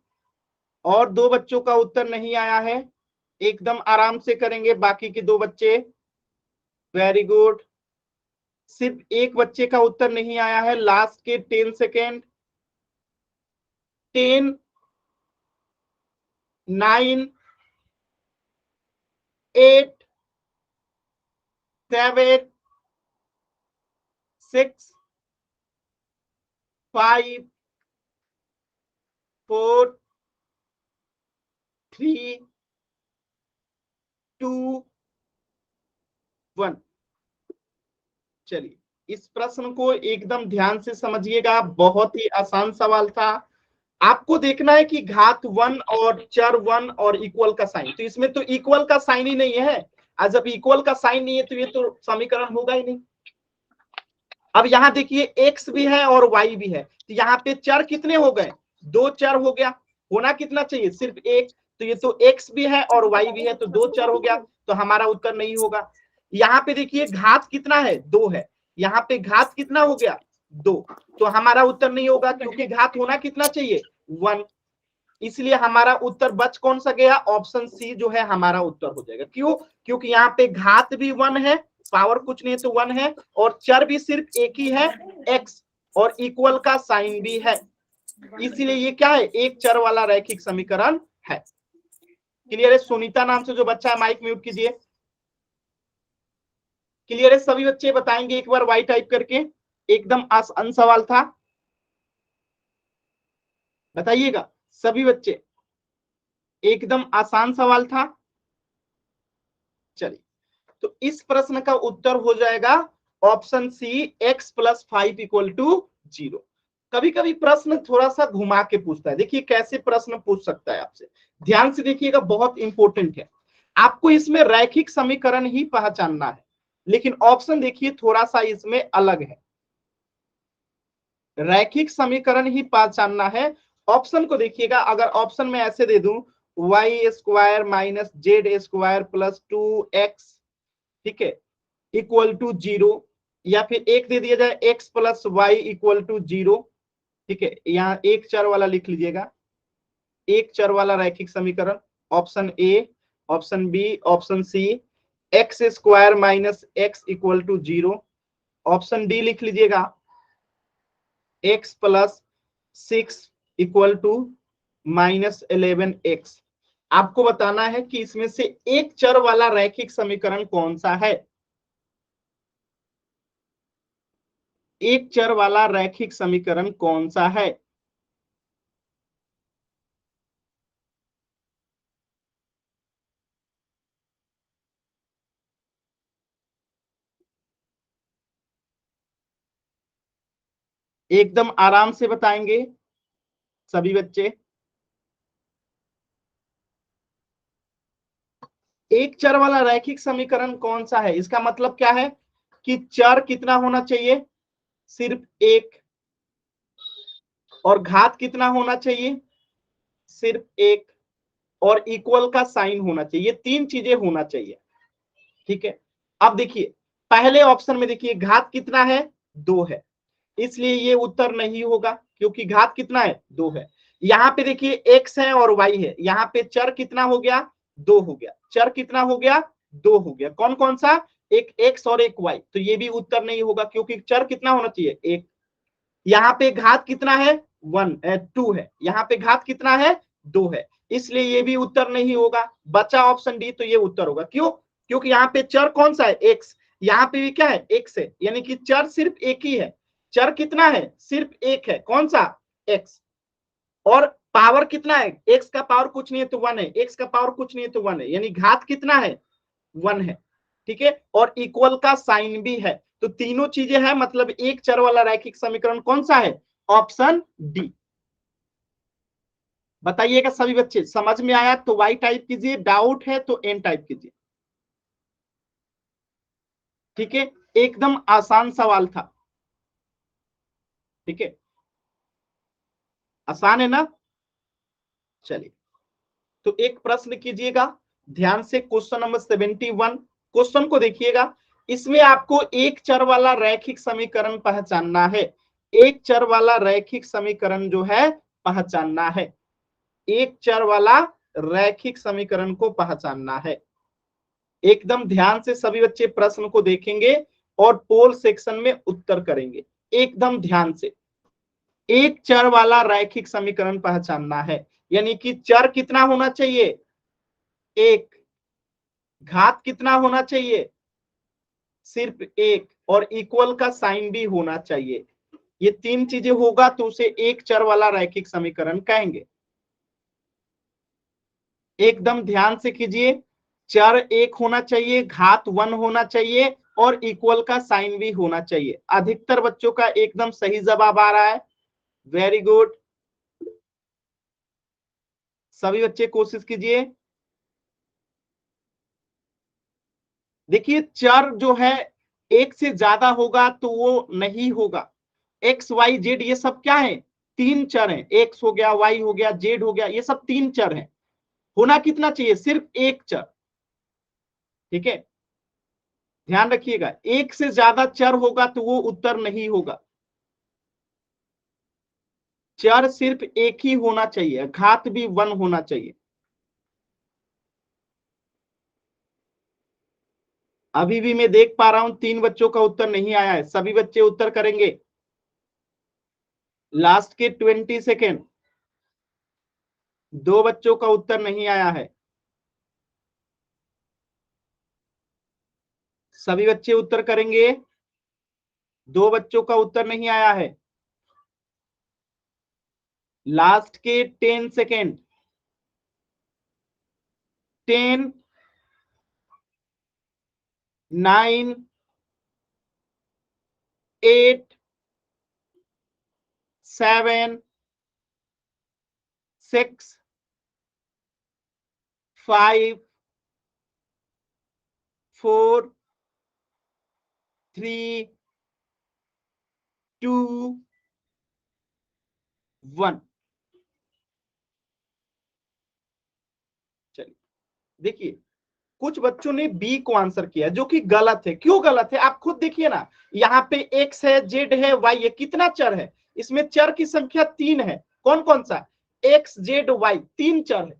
और दो बच्चों का उत्तर नहीं आया है, एकदम आराम से करेंगे बाकी के दो बच्चे। Very good. सिर्फ एक बच्चे का उत्तर नहीं आया है, लास्ट के 10 सेकेंड। 10, 9, 8, 7, 6, 5, 4, 3, 2, 1। चलिए, इस प्रश्न को एकदम ध्यान से समझिएगा, बहुत ही आसान सवाल था। आपको देखना है कि घात 1 और चर 1 और इक्वल का साइन, तो इसमें तो इक्वल का साइन ही नहीं है। आज जब इक्वल का साइन नहीं है तो ये तो समीकरण होगा ही नहीं। अब यहाँ देखिए x भी है और y भी है, तो यहाँ पे चर कितने हो गए? 2 चर हो गया। होना कितना चाहिए? सिर्फ एक। तो ये तो x भी है और y भी है, तो 2 चर हो गया, तो हमारा उत्तर नहीं होगा। यहाँ पे देखिए घात कितना है? 2 है। यहाँ पे घात कितना हो गया? 2। तो हमारा उत्तर नहीं होगा, क्योंकि घात होना कितना चाहिए? 1। इसलिए हमारा उत्तर बच कौन सा गया? ऑप्शन सी जो है हमारा उत्तर हो जाएगा। क्यों? क्योंकि यहाँ पे घात भी 1 है, पावर कुछ नहीं तो 1 है, और चर भी सिर्फ एक ही है x, और इक्वल का साइन भी है। इसीलिए ये क्या है? एक चर वाला रैखिक समीकरण है। क्लियर है? सुनीता नाम से जो बच्चा है, माइक म्यूट कीजिए। क्लियर है? सभी बच्चे बताएंगे एक बार वाई टाइप करके। एकदम आसान सवाल था, बताइएगा सभी बच्चे। एकदम आसान सवाल था। चलिए, तो इस प्रश्न का उत्तर हो जाएगा ऑप्शन सी, x + 5 = 0। कभी कभी प्रश्न थोड़ा सा घुमा के पूछता है। देखिए कैसे प्रश्न पूछ सकता है आपसे, ध्यान से देखिएगा, बहुत इंपॉर्टेंट है। आपको इसमें रैखिक समीकरण ही पहचानना है, लेकिन ऑप्शन देखिए थोड़ा सा इसमें अलग है। रैखिक समीकरण ही पहचानना है। ऑप्शन को देखिएगा, अगर ऑप्शन में ऐसे दे दूं y² - z² + 2x, ठीक है, = 0, या फिर एक दे दिया जाए x + y = 0, ठीक है, यहाँ एक चर वाला लिख लीजिएगा, एक चर वाला रैखिक समीकरण। Option A, option B, option C, x² - x = 0। Option D लिख लीजिएगा, x + 6 = -11x। आपको बताना है कि इसमें से एक चर वाला रैखिक समीकरण कौन सा है। एक चर वाला रैखिक समीकरण कौन सा है? एकदम आराम से बताएंगे सभी बच्चे। एक चर वाला रैखिक समीकरण कौन सा है? इसका मतलब क्या है कि चर कितना होना चाहिए? सिर्फ एक। और घात कितना होना चाहिए? सिर्फ एक। और इक्वल का साइन होना चाहिए। ये तीन चीजें होना चाहिए, ठीक है। अब देखिए पहले ऑप्शन में देखिए घात कितना है? 2 है, इसलिए ये उत्तर नहीं होगा, क्योंकि घात कितना है? 2 है। यहाँ पे देखिए x है और y है, यहाँ पे चर कितना हो गया? 2 हो गया। चर कितना हो गया? 2 हो गया। कौन कौन सा? एक x और एक y, तो ये भी उत्तर नहीं होगा, क्योंकि चर कितना होना चाहिए? 1। यहाँ पे घात कितना है? 2 है। यहाँ पे घात कितना है? 2 है, इसलिए ये भी उत्तर नहीं होगा। बचा ऑप्शन डी, तो ये उत्तर होगा। क्यों? क्योंकि यहाँ पे चर कौन सा है? x। यहाँ पे भी क्या है? x है, यानी कि चर सिर्फ एक ही है। चर कितना है? सिर्फ एक है। कौन सा? x। और पावर कितना है? x का पावर कुछ नहीं है तो 1 है, x का पावर कुछ नहीं है तो 1 है, यानी घात कितना है? 1 है, ठीक है। और इक्वल का साइन भी है, तो तीनों चीजें हैं, मतलब एक चर वाला रैखिक समीकरण कौन सा है? Option D. बताइएगा सभी बच्चे, समझ में आया तो वाई टाइप कीजिए, डाउट है तो एन टाइप कीजिए, ठीक है। एकदम आसान सवाल था, ठीक है, आसान है ना। चलिए, तो एक प्रश्न कीजिएगा ध्यान से, क्वेश्चन नंबर 71। क्वेश्चन को देखिएगा, इसमें आपको एक चर वाला रैखिक समीकरण पहचानना है। एक चर वाला रैखिक समीकरण जो है पहचानना है। एक चर वाला रैखिक समीकरण को पहचानना है। एकदम ध्यान से सभी बच्चे प्रश्न को देखेंगे और पोल सेक्शन में उत्तर करेंगे। एकदम ध्यान से, एक चर वाला रैखिक समीकरण पहचानना है, यानी कि चर कितना होना चाहिए, एक, घात कितना होना चाहिए, सिर्फ एक, और इक्वल का साइन भी होना चाहिए। ये तीन चीजें होगा तो उसे एक चर वाला रैखिक समीकरण कहेंगे। एकदम ध्यान से कीजिए, चर एक होना चाहिए, घात 1 होना चाहिए और इक्वल का साइन भी होना चाहिए। अधिकतर बच्चों का एकदम सही जवाब आ रहा है, वेरी गुड। सभी बच्चे कोशिश कीजिए। देखिए चर जो है एक से ज्यादा होगा तो वो नहीं होगा। एक्स वाई जेड ये सब क्या है, तीन चर हैं, एक्स हो गया, वाई हो गया, जेड हो गया, ये सब तीन चर हैं। होना कितना चाहिए, सिर्फ एक चर। ठीक है, ध्यान रखिएगा, एक से ज्यादा चर होगा तो वो उत्तर नहीं होगा। चर सिर्फ एक ही होना चाहिए, घात भी 1 होना चाहिए। अभी भी मैं देख पा रहा हूं 3 बच्चों का उत्तर नहीं आया है, सभी बच्चे उत्तर करेंगे। लास्ट के 20 सेकेंड, 2 बच्चों का उत्तर नहीं आया है। सभी बच्चे उत्तर करेंगे, 2 बच्चों का उत्तर नहीं आया है। लास्ट के 10 सेकेंड, 10, 9, 8, 7, 6, 5, 4, 3, 2, 1। चलिए देखिए, कुछ बच्चों ने बी को आंसर किया जो कि गलत है। क्यों गलत है, आप खुद देखिए ना, यहाँ पे एक्स है, जेड है, वाई है, कितना चर है, इसमें चर की संख्या 3 है। कौन कौन सा, एक्स जेड वाई, 3 चर है।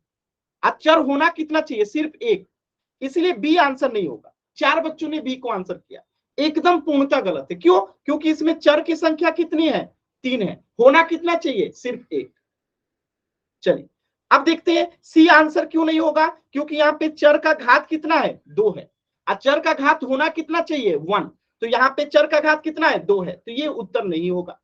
चर होना कितना चाहिए, सिर्फ एक, इसलिए बी आंसर नहीं होगा। 4 बच्चों ने बी को आंसर किया, एकदम पूर्णतः गलत है। क्यों, क्योंकि इसमें चर की संख्या कितनी है, 3 है। होना कितना चाहिए, सिर्फ एक। चलिए अब देखते हैं सी आंसर क्यों नहीं होगा, क्योंकि यहाँ पे चर का घात कितना है, 2 है, और चर का घात होना कितना चाहिए, 1। तो यहाँ पे चर का घात कितना है, 2 है, तो ये उत्तर नहीं होगा।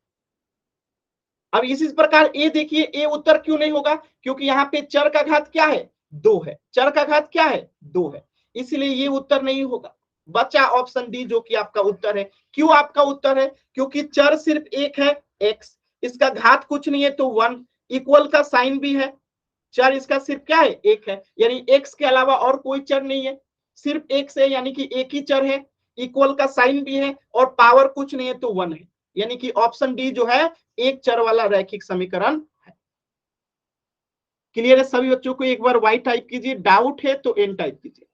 अब इसी प्रकार ए देखिए, ए उत्तर क्यों नहीं होगा, क्योंकि यहाँ पे चर का घात क्या है, 2 है, चर का घात क्या है, 2 है, इसलिए ये उत्तर नहीं होगा। बचा ऑप्शन डी जो कि आपका उत्तर है। क्यों आपका उत्तर है, क्योंकि चर सिर्फ एक है, एक्स, इसका घात कुछ नहीं है तो 1, इक्वल का साइन भी है, चर इसका सिर्फ क्या है, एक है, यानी एक्स के अलावा और कोई चर नहीं है, सिर्फ एक्स है, यानी कि एक ही चर है, इक्वल का साइन भी है और पावर कुछ नहीं है तो 1 है, यानी कि ऑप्शन डी जो है एक चर वाला रैखिक समीकरण है। क्लियर है सभी बच्चों को, एक बार वाई टाइप कीजिए, डाउट है तो एन टाइप कीजिए।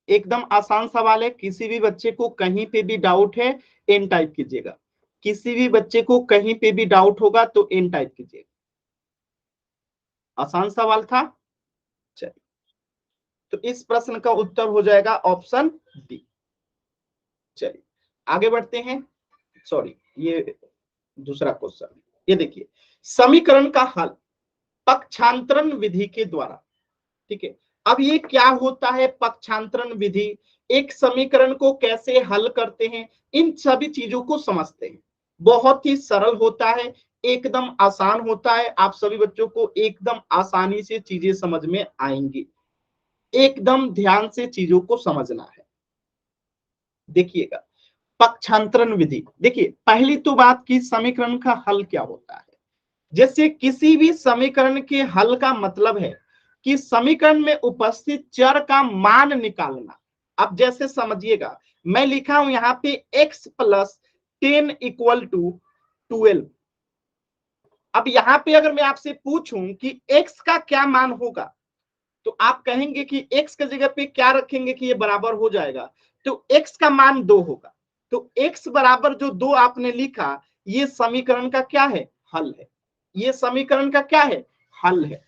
एकदम आसान सवाल है, किसी भी बच्चे को कहीं पे भी डाउट है एन टाइप कीजिएगा, किसी भी बच्चे को कहीं पे भी डाउट होगा तो एन टाइप कीजिएगा। आसान सवाल था। चलिए, तो इस प्रश्न का उत्तर हो जाएगा ऑप्शन डी। चलिए आगे बढ़ते हैं, सॉरी ये दूसरा क्वेश्चन। ये देखिए, समीकरण का हल पक्षांतरण विधि के द्वारा। ठीक है, अब ये क्या होता है पक्षांतरण विधि, एक समीकरण को कैसे हल करते हैं, इन सभी चीजों को समझते हैं। बहुत ही सरल होता है, एकदम आसान होता है, आप सभी बच्चों को एकदम आसानी से चीजें समझ में आएंगी। एकदम ध्यान से चीजों को समझना है। देखिएगा, पक्षांतरण विधि, देखिए पहली तो बात की समीकरण का हल क्या होता है। जैसे किसी भी समीकरण के हल का मतलब है कि समीकरण में उपस्थित चर का मान निकालना। अब जैसे समझिएगा, मैं लिखा हूं यहाँ पे x प्लस 10 इक्वल टू 12। अब यहाँ पे अगर मैं आपसे पूछूं कि x का क्या मान होगा, तो आप कहेंगे कि x की जगह पे क्या रखेंगे कि ये बराबर हो जाएगा, तो x का मान 2 होगा। तो x बराबर जो 2 आपने लिखा, ये समीकरण का क्या है, हल है। ये समीकरण का क्या है, हल है।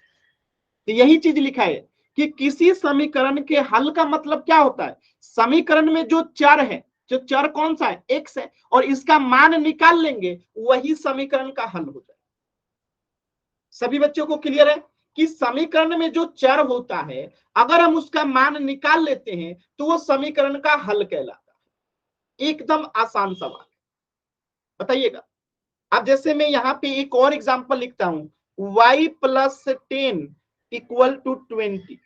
तो यही चीज लिखा है कि किसी समीकरण के हल का मतलब क्या होता है, समीकरण में जो चर है, जो चर कौन सा है, एक्स है, और इसका मान निकाल लेंगे, वही समीकरण का हल हो जाए। सभी बच्चों को क्लियर है कि समीकरण में जो चर होता है, अगर हम उसका मान निकाल लेते हैं तो वो समीकरण का हल कहलाता है। एकदम आसान सवाल, बताइएगा। अब जैसे मैं यहाँ पे एक और एग्जांपल लिखता हूं, y प्लस 10 इक्वल टू 20।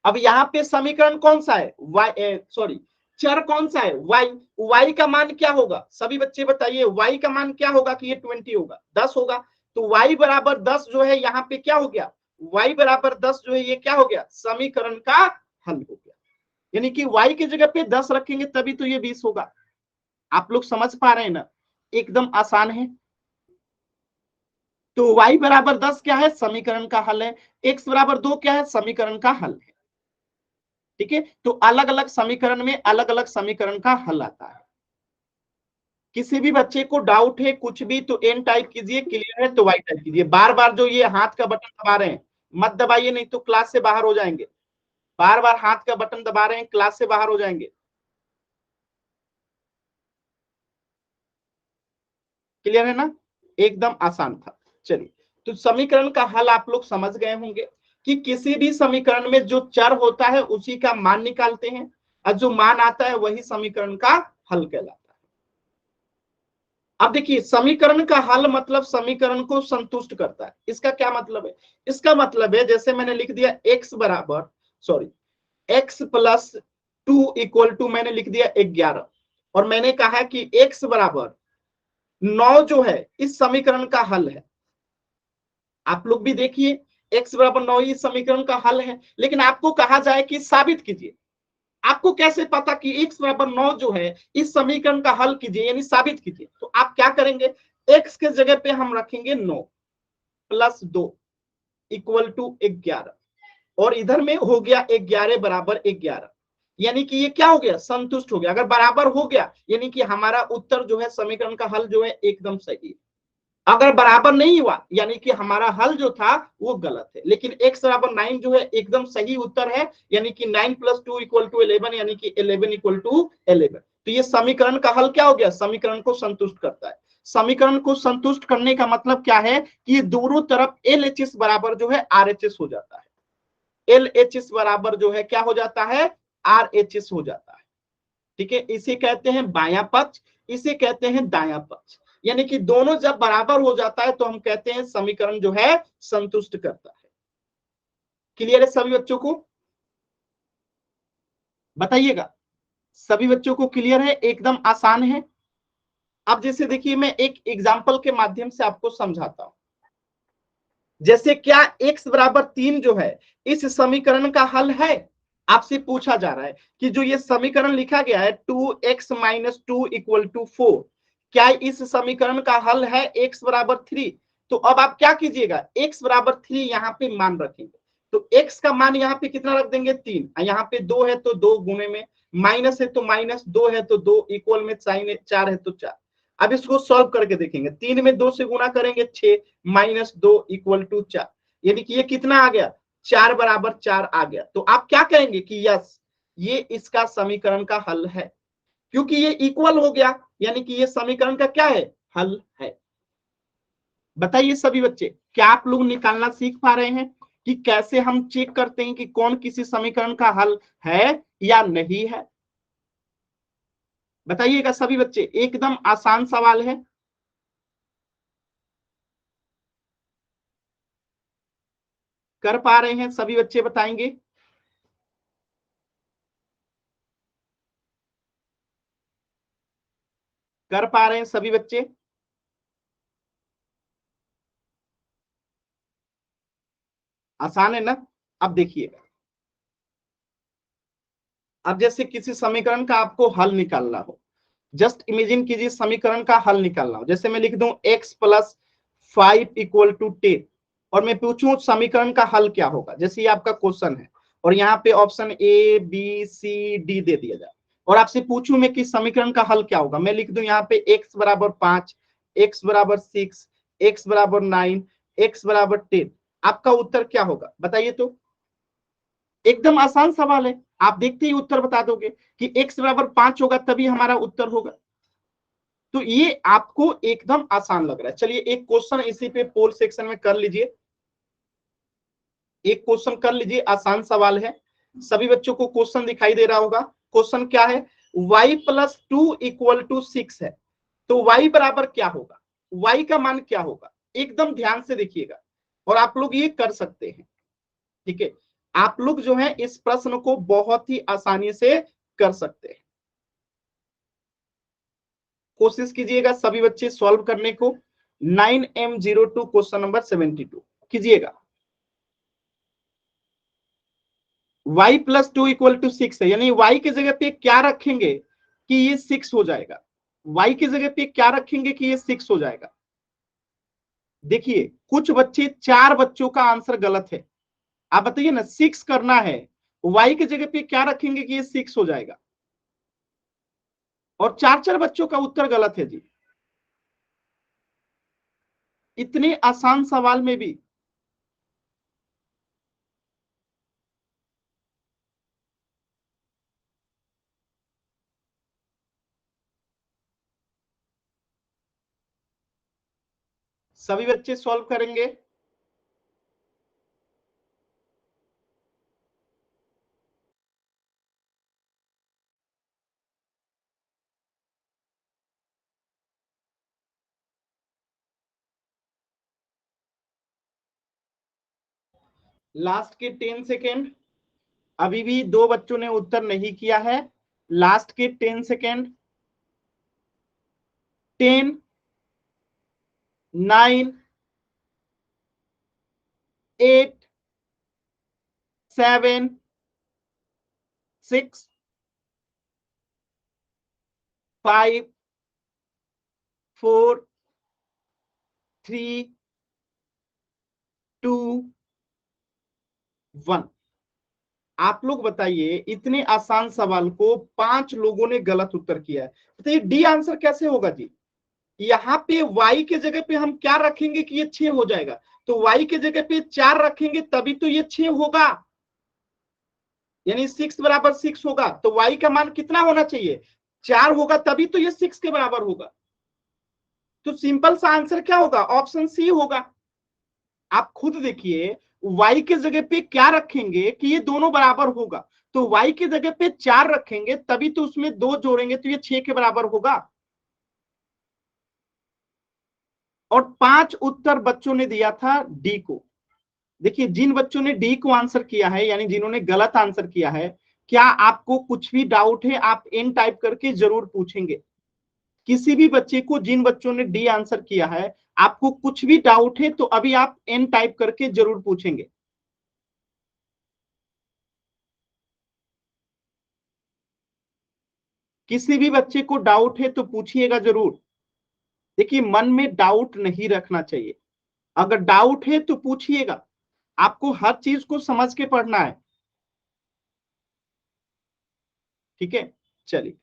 अब यहाँ पे समीकरण कौन सा है, सॉरी चर कौन सा है, y का मान क्या होगा, सभी बच्चे बताइए, y का मान क्या होगा कि ये 20 होगा, 10 होगा। तो y बराबर 10 जो है यहाँ पे क्या हो गया, y बराबर 10 जो है ये क्या हो गया, समीकरण का हल हो गया। यानी कि y की जगह पे 10 रखेंगे तभी तो ये 20 होगा। आप लोग समझ पा रहे हैं ना, एकदम आसान है। तो y बराबर 10 क्या है, समीकरण का हल है। x बराबर 2 क्या है, समीकरण का हल है। ठीक है, तो अलग अलग समीकरण में अलग अलग समीकरण का हल आता है। किसी भी बच्चे को डाउट है कुछ भी तो एन टाइप कीजिए, क्लियर है तो वाई टाइप कीजिए। बार बार जो ये हाथ का बटन दबा रहे हैं मत दबाइए, नहीं तो क्लास से बाहर हो जाएंगे। बार बार हाथ का बटन दबा रहे हैं, क्लास से बाहर हो जाएंगे। क्लियर है ना, एकदम आसान था। चलिए, तो समीकरण का हल आप लोग समझ गए होंगे कि किसी भी समीकरण में जो चर होता है उसी का मान निकालते हैं, और जो मान आता है वही समीकरण का हल कहलाता है। अब देखिए, समीकरण का हल मतलब समीकरण को संतुष्ट करता है। इसका क्या मतलब है, इसका मतलब है जैसे मैंने लिख दिया x बराबर, sorry x plus 2 equal to मैंने लिख दिया 11, और मैंने कहा कि x बराबर 9 जो है इस समीकरण का हल है। आप लोग भी देखिए, x बराबर 9 इस समीकरण का हल है, लेकिन आपको कहा जाए कि साबित कीजिए। आपको कैसे पता कि x बराबर 9 जो है इस समीकरण का हल कीजिए, यानी साबित कीजिए। तो आप क्या करेंगे, x के जगह पे हम रखेंगे 9 प्लस 2 इक्वल टू 11, और इधर में हो गया 11 बराबर 11, यानी कि ये क्या हो गया, संतुष्ट हो गया। अगर बराबर हो गया यानी कि हमारा उत्तर जो है समीकरण का हल जो है एकदम सही है। अगर बराबर नहीं हुआ यानी कि हमारा हल जो था वो गलत है। लेकिन x बराबर 9 जो है एकदम सही उत्तर है, यानी कि 9 प्लस 2 इक्वल टू 11, यानी कि 11 इक्वल टू 11। तो ये समीकरण का हल क्या हो गया, समीकरण को संतुष्ट करता है। समीकरण को संतुष्ट करने का मतलब क्या है कि ये दोनों तरफ LHS बराबर जो है RHS हो जाता है। LHS बराबर जो है क्या हो जाता है, RHS हो जाता है। ठीक है, इसे कहते हैं बायां पक्ष, इसे कहते हैं दायां पक्ष। यानी कि दोनों जब बराबर हो जाता है तो हम कहते हैं समीकरण जो है संतुष्ट करता है। क्लियर है सभी बच्चों को, बताइएगा। सभी बच्चों को क्लियर है, एकदम आसान है। अब जैसे देखिए, मैं एक एग्जांपल के माध्यम से आपको समझाता हूं। जैसे क्या x बराबर 3 जो है इस समीकरण का हल है, आपसे पूछा जा रहा है कि जो ये समीकरण लिखा गया है 2x माइनस 2 इक्वल टू 4, क्या इस समीकरण का हल है x बराबर 3। तो अब आप क्या कीजिएगा, x बराबर 3 यहाँ पे मान रखेंगे। तो x का मान यहाँ पे कितना रख देंगे, 3, यहाँ पे 2 है तो 2 गुणे में, माइनस है तो माइनस, 2 है तो 2, इक्वल में साइन 4 है तो 4। अब इसको सॉल्व करके देखेंगे, 3 में 2 से गुणा करेंगे 6, माइनस 2 इक्वल टू 4, यानी कि ये कितना आ गया, 4 बराबर 4 आ गया। तो आप क्या कहेंगे कि यस, ये इसका समीकरण का हल है, क्योंकि ये इक्वल हो गया, यानी कि ये समीकरण का क्या है, हल है। बताइए सभी बच्चे, क्या आप लोग निकालना सीख पा रहे हैं कि कैसे हम चेक करते हैं कि कौन किसी समीकरण का हल है या नहीं है। बताइएगा सभी बच्चे, एकदम आसान सवाल है। कर पा रहे हैं सभी बच्चे, बताएंगे। कर पा रहे हैं सभी बच्चे, आसान है ना। अब देखिए, अब जैसे किसी समीकरण का आपको हल निकालना हो, जस्ट इमेजिन कीजिए समीकरण का हल निकालना हो। जैसे मैं लिख दूं x प्लस 5 इक्वल टू 10, और मैं पूछूं समीकरण का हल क्या होगा। जैसे ये आपका क्वेश्चन है और यहाँ पे option A B C D दे दिया जाए, और आपसे पूछूं मैं कि समीकरण का हल क्या होगा। मैं लिख दूं यहाँ पे x बराबर 5, x बराबर 6, x बराबर 9, x बराबर 10। आपका उत्तर क्या होगा बताइए तो। एकदम आसान सवाल है, आप देखते ही उत्तर बता दोगे कि x बराबर 5 होगा तभी हमारा उत्तर होगा। तो ये आपको एकदम आसान लग रहा है। चलिए एक क्वेश्चन इसी पे पोल सेक्शन में कर लीजिए, एक क्वेश्चन कर लीजिए, आसान सवाल है, सभी बच्चों को क्वेश्चन दिखाई दे रहा होगा। क्वेश्चन क्या है, y प्लस 2 इक्वल टू 6 है, तो y बराबर क्या होगा, y का मान क्या होगा, एकदम ध्यान से देखिएगा और आप लोग ये कर सकते हैं। ठीक है, आप लोग जो है इस प्रश्न को बहुत ही आसानी से कर सकते हैं। कोशिश कीजिएगा सभी बच्चे सॉल्व करने को। 9M02 क्वेश्चन नंबर 72 कीजिएगा। y प्लस 2 इक्वल टू 6 है, यानी y की जगह पे क्या रखेंगे कि ये 6 हो जाएगा, y की जगह पे क्या रखेंगे कि ये 6 हो जाएगा। देखिए कुछ बच्चे, 4 बच्चों का आंसर गलत है, आप बताइए ना 6 करना है, y की जगह पे क्या रखेंगे कि ये 6 हो जाएगा, और 4 बच्चों का उत्तर गलत है जी। इतने आसान सवाल में भी सभी बच्चे सॉल्व करेंगे। लास्ट के 10 सेकेंड, अभी भी 2 बच्चों ने उत्तर नहीं किया है, लास्ट के 10 सेकेंड। 10, 9, 8, 7, 6, 5, 4, 3, 2, 1। आप लोग बताइए, इतने आसान सवाल को 5 लोगों ने गलत उत्तर किया है, बताइए डी आंसर कैसे होगा जी। यहाँ पे y के जगह पे हम क्या रखेंगे कि ये 6 हो जाएगा, तो y के जगह पे 4 रखेंगे तभी तो ये 6 होगा, यानी 6 बराबर 6 होगा, तो y का मान कितना होना चाहिए, 4 होगा तभी तो ये 6 के बराबर होगा। तो सिंपल सा आंसर क्या होगा, ऑप्शन सी होगा। आप खुद देखिए y के जगह पे क्या रखेंगे कि ये दोनों बराबर होगा, तो y की जगह पे 4 रखेंगे तभी तो उसमें 2 जोड़ेंगे तो ये 6 के बराबर होगा। और 5 उत्तर बच्चों ने दिया था डी को। देखिए जिन बच्चों ने डी को आंसर किया है, यानी जिन्होंने गलत आंसर किया है, क्या आपको कुछ भी डाउट है, आप एन टाइप करके जरूर पूछेंगे। किसी भी बच्चे को, जिन बच्चों ने डी आंसर किया है, आपको कुछ भी डाउट है तो अभी आप एन टाइप करके जरूर पूछेंगे। किसी भी बच्चे को डाउट है तो पूछिएगा जरूर। देखिए मन में डाउट नहीं रखना चाहिए, अगर डाउट है तो पूछिएगा, आपको हर चीज को समझ के पढ़ना है। ठीक है, चलिए,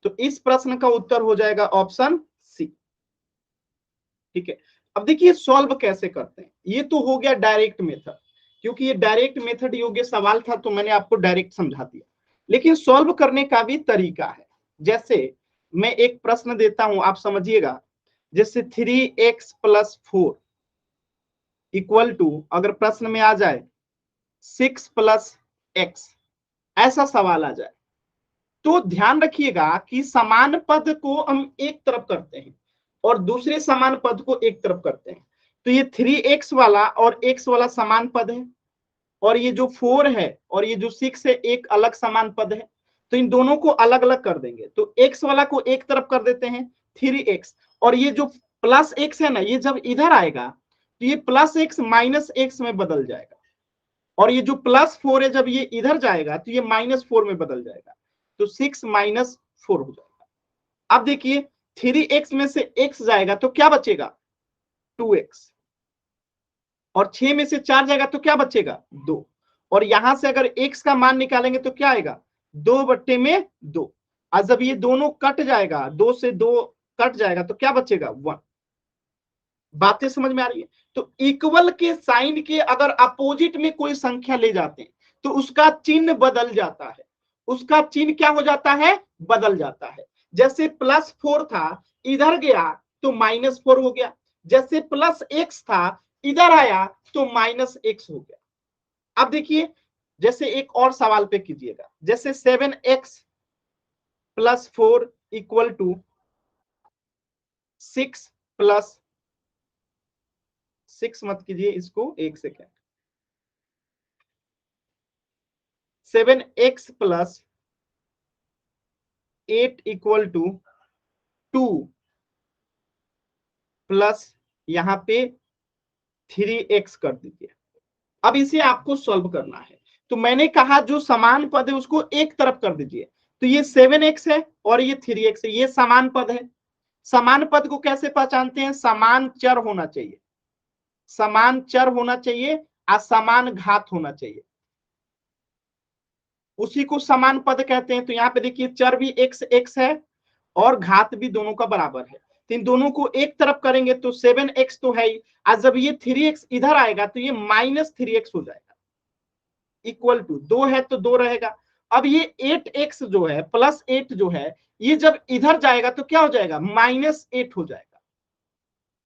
तो इस प्रश्न का उत्तर हो जाएगा ऑप्शन सी। ठीक है, अब देखिए सॉल्व कैसे करते हैं, ये तो हो गया डायरेक्ट मेथड, क्योंकि ये डायरेक्ट मेथड योग्य सवाल था तो मैंने आपको डायरेक्ट समझा दिया, लेकिन सॉल्व करने का भी तरीका है। जैसे मैं एक प्रश्न देता हूं, आप समझिएगा, जैसे 3x प्लस 4 इक्वल टू, अगर प्रश्न में आ जाए 6 प्लस x, ऐसा सवाल आ जाए, तो ध्यान रखिएगा कि समान पद को हम एक तरफ करते हैं और दूसरे समान पद को एक तरफ करते हैं। तो ये 3x वाला और x वाला समान पद है, और ये जो 4 है और ये जो 6 है एक अलग समान पद है, तो इन दोनों को अलग अलग कर देंगे। तो x वाला को एक तरफ कर देते हैं 3x, और ये जो प्लस x है ना, ये जब इधर आएगा तो ये प्लस x माइनस x में बदल जाएगा, और ये जो प्लस 4 है जब ये इधर जाएगा तो ये माइनस 4 में बदल जाएगा, तो 6 माइनस 4 हो जाएगा। अब देखिए 3x में से x जाएगा तो क्या बचेगा, 2x, और 6 में से 4 जाएगा तो क्या बचेगा, 2, और यहां से अगर x का मान निकालेंगे तो क्या आएगा, 2/2। और जब ये दोनों कट जाएगा, 2 से 2 कट जाएगा तो क्या बचेगा, 1। बातें समझ में आ रही है। तो इक्वल के साइन के अगर अपोजिट में कोई संख्या ले जाते हैं तो उसका चिन्ह बदल जाता है, उसका चिन्ह क्या हो जाता है, बदल जाता है। जैसे +4 था, इधर गया तो -4 हो गया। जैसे +x था, इधर आया तो -x हो गया। अब देखिए, जैसे एक और सवाल पे कीजिएगा, जैसे 7x + 4 = 6 + 6 मत कीजिए इसको, एक सेकेंड। 7x + 8 = 2 प्लस यहां पे 3x कर दीजिए। अब इसे आपको सॉल्व करना है, तो मैंने कहा जो समान पद है उसको एक तरफ कर दीजिए। तो ये 7x है और ये 3x है, ये समान पद है। समान पद को कैसे पहचानते हैं, समान चर होना चाहिए, समान चर होना चाहिए, असमान घात होना चाहिए, उसी को समान पद कहते हैं। तो यहाँ पे देखिए, चर भी x है और घात भी दोनों का बराबर है, तो इन दोनों को एक तरफ करेंगे तो 7x तो है ही, और जब ये 3x इधर आएगा तो ये -3x हो जाएगा, = 2 है तो 2 रहेगा। अब ये 8x जो है, +8 जो है, ये जब इधर जाएगा तो क्या हो जाएगा, -8 हो जाएगा।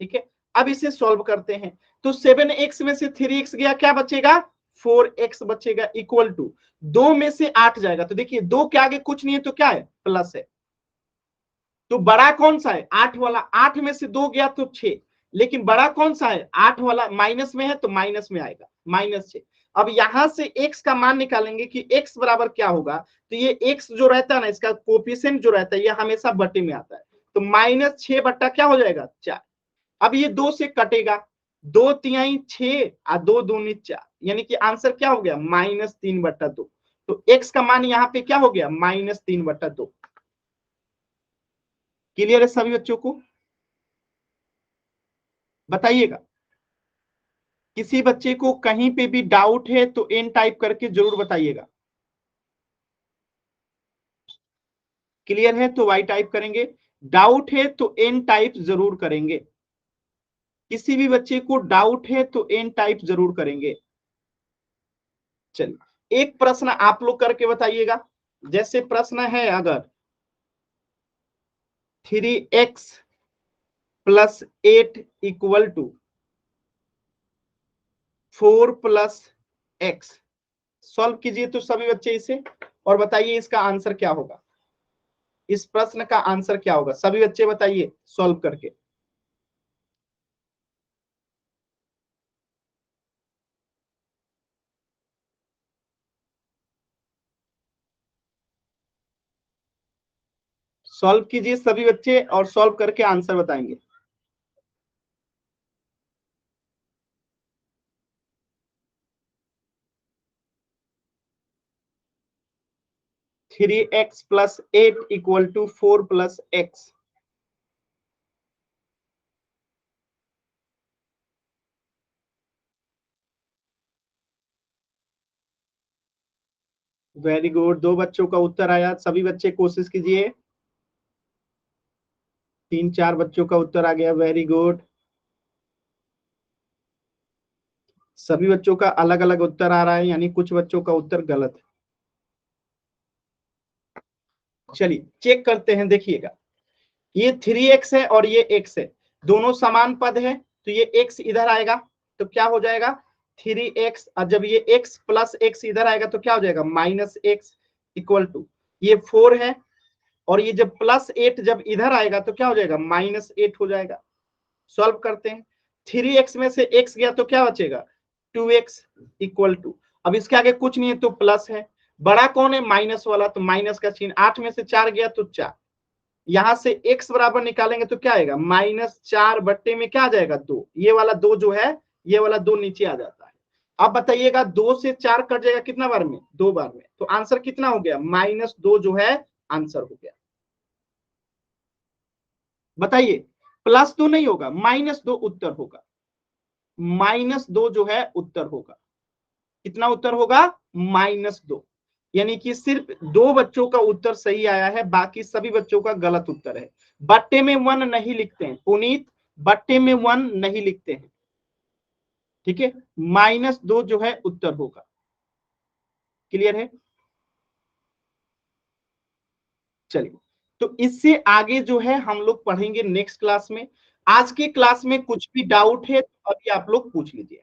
ठीक है, अब इसे सॉल्व करते हैं। तो 7x में से 3x गया, क्या बचेगा, 4x बचेगा, = 2 में से 8 जाएगा। तो देखिए 2 के आगे कुछ नहीं है तो क्या है, प्लस है। तो बड़ा कौन सा है, 8 वाला। 8 में से 2 गया तो 6, लेकिन बड़ा कौन सा है, 8 वाला। माइनस में है तो माइनस में आएगा, -6। अब यहां से x का मान निकालेंगे कि x बराबर क्या होगा। तो ये x जो रहता है ना, इसका कोफिशिएंट जो रहता है, ये हमेशा बटे में आता है। तो -6 बट्टा क्या हो जाएगा, 4। अब ये 2 से कटेगा, 2 तिहाई 6 और 2 दूनी 4, यानी कि आंसर क्या हो गया, -3/2। तो x का मान यहाँ पे क्या हो गया, -3/2। क्लियर है सभी बच्चों को, बताइएगा। किसी बच्चे को कहीं पे भी डाउट है तो n टाइप करके जरूर बताइएगा। क्लियर है तो y टाइप करेंगे, डाउट है तो n टाइप जरूर करेंगे। किसी भी बच्चे को डाउट है तो n टाइप जरूर करेंगे। चलिए, एक प्रश्न आप लोग करके बताइएगा। जैसे प्रश्न है, अगर 3x + 8 = 4 + x, सॉल्व कीजिए तो सभी बच्चे इसे, और बताइए इसका आंसर क्या होगा, इस प्रश्न का आंसर क्या होगा, सभी बच्चे बताइए सॉल्व करके। सॉल्व कीजिए सभी बच्चे और सॉल्व करके आंसर बताएंगे। Three x + 8 = 4 + x। Very good, 2 बच्चों का उत्तर आया। सभी बच्चे कोशिश कीजिए। 3-4 बच्चों का उत्तर आ गया, वेरी गुड। सभी बच्चों का अलग अलग उत्तर आ रहा है, यानी कुछ बच्चों का उत्तर गलत है। चलिए चेक करते हैं, देखिएगा। ये 3x है और ये x है, दोनों समान पद है, तो ये x इधर आएगा तो क्या हो जाएगा, 3x। और जब ये x + x इधर आएगा तो क्या हो जाएगा, -x = ये 4 है, और ये जब +8 जब इधर आएगा तो क्या हो जाएगा, -8 हो जाएगा। सॉल्व करते हैं, 3x में से x गया तो क्या बचेगा, 2x = अब इसके आगे कुछ नहीं है तो प्लस है, बड़ा कौन है, माइनस वाला, तो माइनस का चिन्ह। 8 में से 4 गया तो 4, यहां से x बराबर निकालेंगे तो क्या आएगा, -4 बट्टे में क्या आ जाएगा, 2। ये वाला 2 जो है, ये वाला 2 नीचे आ जाता है। अब बताइएगा, 2 से 4 कट जाएगा कितना बार में, 2 बार में, तो आंसर कितना हो गया, -2 जो है आंसर हो गया। बताइए, +2 नहीं होगा, -2 उत्तर होगा, -2 जो है उत्तर होगा। कितना उत्तर होगा, -2। यानी कि सिर्फ 2 बच्चों का उत्तर सही आया है, बाकी सभी बच्चों का गलत उत्तर है। बट्टे में 1 नहीं लिखते हैं पुनीत, बट्टे में 1 नहीं लिखते हैं। ठीक है, -2 जो है उत्तर होगा। क्लियर है? चलिए, तो इससे आगे जो है हम लोग पढ़ेंगे नेक्स्ट क्लास में। आज के क्लास में कुछ भी डाउट है तो अभी आप लोग पूछ लीजिए।